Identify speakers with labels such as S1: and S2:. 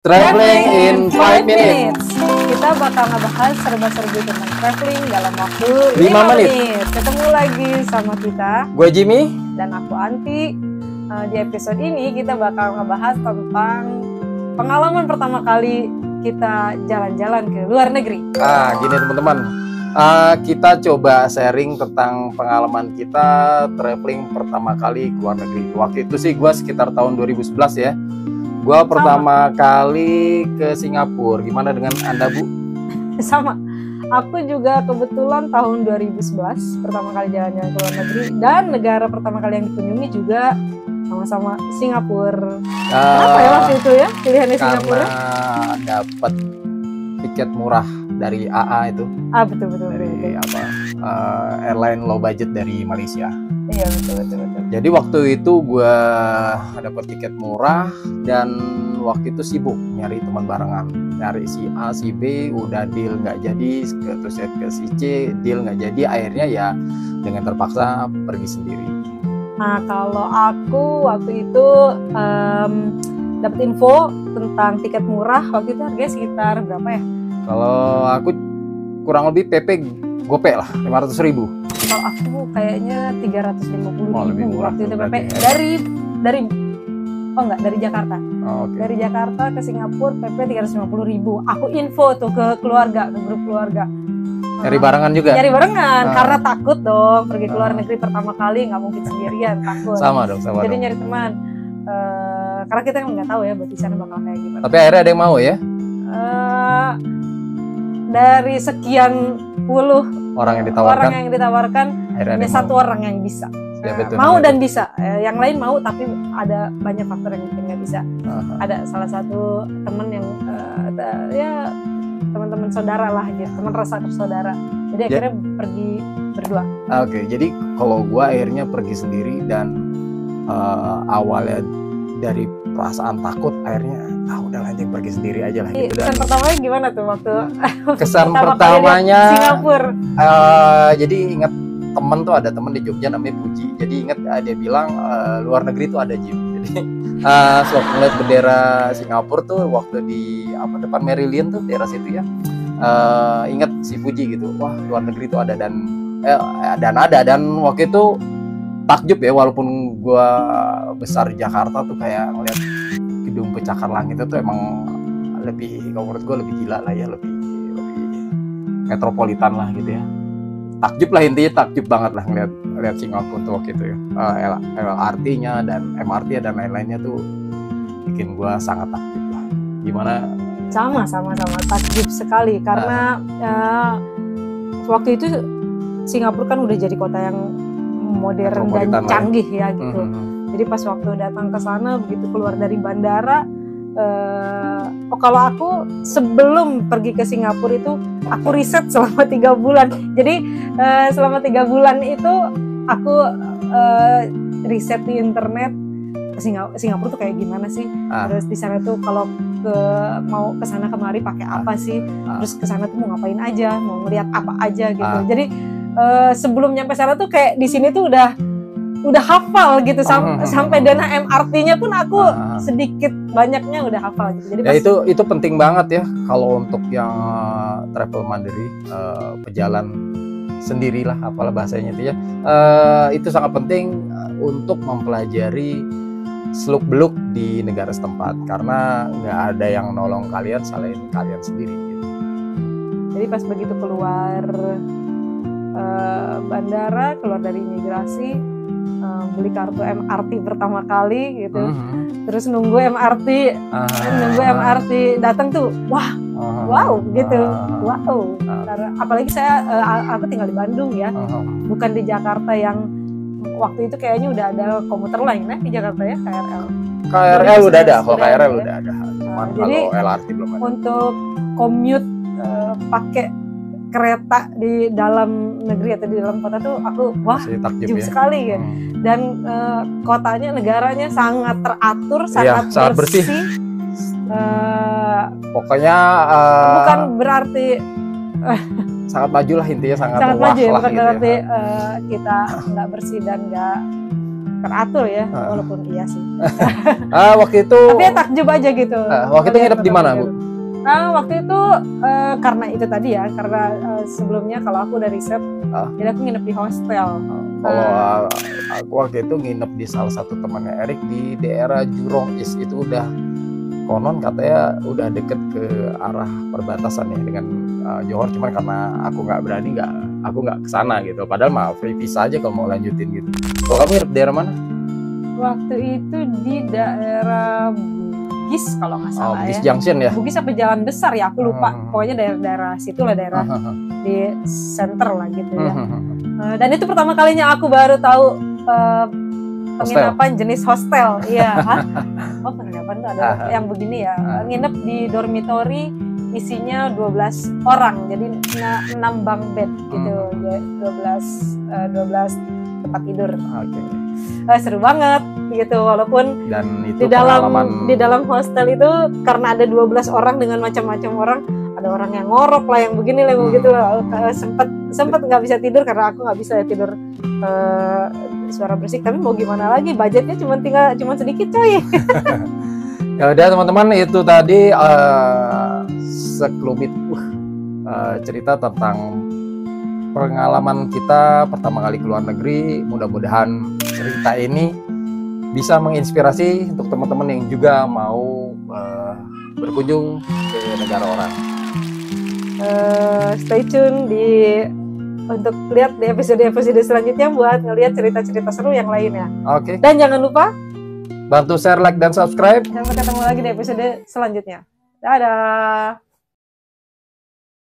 S1: Traveling in 5 minutes.
S2: Kita bakal ngebahas serba-serbi tentang traveling dalam waktu
S1: 5 menit.
S2: Ketemu lagi sama kita,
S1: Gue Jimmy.
S2: dan aku Anti. Di episode ini kita bakal ngebahas tentang pengalaman pertama kali kita jalan-jalan ke luar negeri.
S1: Gini teman-teman, kita coba sharing tentang pengalaman kita traveling pertama kali ke luar negeri. Waktu itu sih gue sekitar tahun 2011 ya. Gue pertama kali ke Singapura. Gimana dengan Anda, Bu?
S2: Sama, aku juga kebetulan tahun 2011 pertama kali jalan-jalan ke luar negeri, dan negara pertama kali yang dikunjungi juga sama-sama Singapura. Kenapa ya waktu itu ya pilihannya Singapura?
S1: Karena dapat tiket murah dari AA itu.
S2: Betul.
S1: Dari apa? Airline low budget dari Malaysia.
S2: Iya betul.
S1: Jadi waktu itu gue dapat tiket murah dan waktu itu sibuk nyari teman barengan, nyari si A, si B, udah deal nggak jadi, terus ke si C, deal nggak jadi, akhirnya ya dengan terpaksa pergi sendiri.
S2: Nah kalau aku waktu itu dapat info tentang tiket murah, waktu itu harganya sekitar berapa ya?
S1: Kalau aku kurang lebih PP gope lah 500.000.
S2: Kalau aku kayaknya 350.000
S1: lebih murah
S2: waktu itu
S1: tuh
S2: PP
S1: berarti
S2: dari Jakarta.
S1: Oke.
S2: Dari Jakarta ke Singapura PP 350.000. Aku info tuh ke keluarga, ke grup keluarga.
S1: Nyari barengan juga?
S2: Nyari barengan, karena takut dong pergi ke luar negeri pertama kali, nggak mungkin sendirian, takut.
S1: Sama dong.
S2: Jadi nyari teman. Karena kita nggak tahu ya di sana bakal kayak gimana.
S1: Tapi akhirnya ada yang mau ya?
S2: Dari sekian puluh
S1: orang yang
S2: ditawarkan hanya satu orang yang bisa. Mau dan bisa. Yang lain mau tapi ada banyak faktor yang bikin nggak bisa. Ada salah satu teman yang ya teman-teman saudara lah gitu, teman rasa saudara. Jadi akhirnya pergi berdua.
S1: Oke, jadi kalau gua akhirnya pergi sendiri dan awalnya dari perasaan takut, akhirnya udah lanjut pergi sendiri aja lah gitu.
S2: Kesan pertamanya gimana tuh waktu
S1: kesan pertamanya
S2: Singapura?
S1: Jadi ingat temen tuh, ada temen di Jogja namanya Puji. Jadi ingat dia bilang luar negeri tuh ada Jim. Jadi sewaktu ngeliat bendera Singapura tuh waktu di depan Marillion tuh daerah situ ya, ingat si Puji gitu. Wah, luar negeri tuh ada dan waktu itu takjub ya, walaupun gua besar di Jakarta tuh kayak ngeliat gedung pencakar langit itu emang lebih, kalau menurut gue lebih gila lah ya, lebih metropolitan lah gitu ya. Takjub lah intinya, takjub banget lah ngeliat Singapura tuh waktu itu ya. LRT-nya dan MRT dan lain-lainnya tuh bikin gue sangat takjub lah. Gimana?
S2: Sama takjub sekali karena waktu itu Singapura kan udah jadi kota yang modern dan canggih ya gitu. Jadi pas waktu datang ke sana, begitu keluar dari bandara, kalau aku sebelum pergi ke Singapura itu aku riset selama 3 bulan. Jadi selama 3 bulan itu aku riset di internet Singapura tuh kayak gimana sih. Terus di sana tuh kalau mau ke sana kemari pakai apa sih? Terus ke sana tuh mau ngapain aja, mau ngeliat apa aja gitu. Jadi sebelum nyampe sana tuh kayak di sini tuh udah hafal gitu, sampai dana MRT-nya pun aku sedikit banyaknya udah hafal gitu. Jadi
S1: ya itu penting banget ya kalau untuk yang travel mandiri, pejalan sendirilah apalah bahasanya itu ya, itu sangat penting untuk mempelajari seluk-beluk di negara setempat, karena nggak ada yang nolong kalian selain kalian sendiri gitu.
S2: Jadi pas begitu keluar bandara, keluar dari imigrasi, beli kartu MRT pertama kali gitu, terus nunggu MRT datang tuh, wow gitu, wow. Karena apalagi aku tinggal di Bandung ya, bukan di Jakarta yang waktu itu kayaknya udah ada komuter lain di Jakarta ya, KRL
S1: udah ada, kalau KRL udah ada, cuman
S2: jadi
S1: kalau LRT belum ada.
S2: Untuk commute pakai kereta di dalam negeri atau di dalam kota tuh aku takjub ya sekali ya. Dan kotanya, negaranya sangat teratur, sangat bersih.
S1: Pokoknya
S2: bukan berarti
S1: sangat maju lah intinya, sangat
S2: maju ya, bukan
S1: gitu
S2: berarti kita nggak bersih dan teratur ya, walaupun iya sih.
S1: Waktu itu.
S2: Tapi ya takjub aja gitu.
S1: Waktu itu nginep di mana, Bu?
S2: Waktu itu karena itu tadi ya, karena sebelumnya kalau aku udah riset, jadi aku nginep di hostel.
S1: Kalau aku waktu itu nginep di salah satu temannya Erik di daerah Jurong East, itu udah konon katanya udah deket ke arah perbatasan ya dengan Johor, cuman karena aku nggak berani, aku nggak kesana gitu. Padahal mah free visa aja kalau mau lanjutin gitu. Kalau kamu nginep di daerah mana?
S2: Waktu itu di daerah Bugis kalau nggak salah
S1: Bugis
S2: ya.
S1: Junction ya.
S2: Bugis apa Jalan Besar ya, aku lupa. Pokoknya daerah situ lah, daerah di center lah gitu ya. Dan itu pertama kalinya aku baru tahu penginapan jenis hostel. Iya. Oh, penginapan tuh ada yang begini ya. Nginep di dormitory isinya 12 orang. Jadi 6 bunk bed gitu. 12 tempat tidur. Seru banget gitu, walaupun
S1: dan itu
S2: di dalam hostel itu karena ada 12 orang dengan macam-macam orang, ada orang yang ngorok lah, yang begini lah, begitu lah. Sempet nggak bisa tidur karena aku nggak bisa tidur suara berisik. Tapi mau gimana lagi, budgetnya cuma sedikit coy.
S1: Ya udah teman-teman, itu tadi sekelumit cerita tentang pengalaman kita pertama kali keluar negeri. Mudah-mudahan cerita ini bisa menginspirasi untuk teman-teman yang juga mau berkunjung ke negara orang. Stay tune untuk lihat di episode-episode selanjutnya buat ngelihat cerita-cerita seru yang lainnya. Oke. Dan jangan lupa bantu share, like, dan subscribe. Sampai ketemu lagi di episode selanjutnya. Dadah.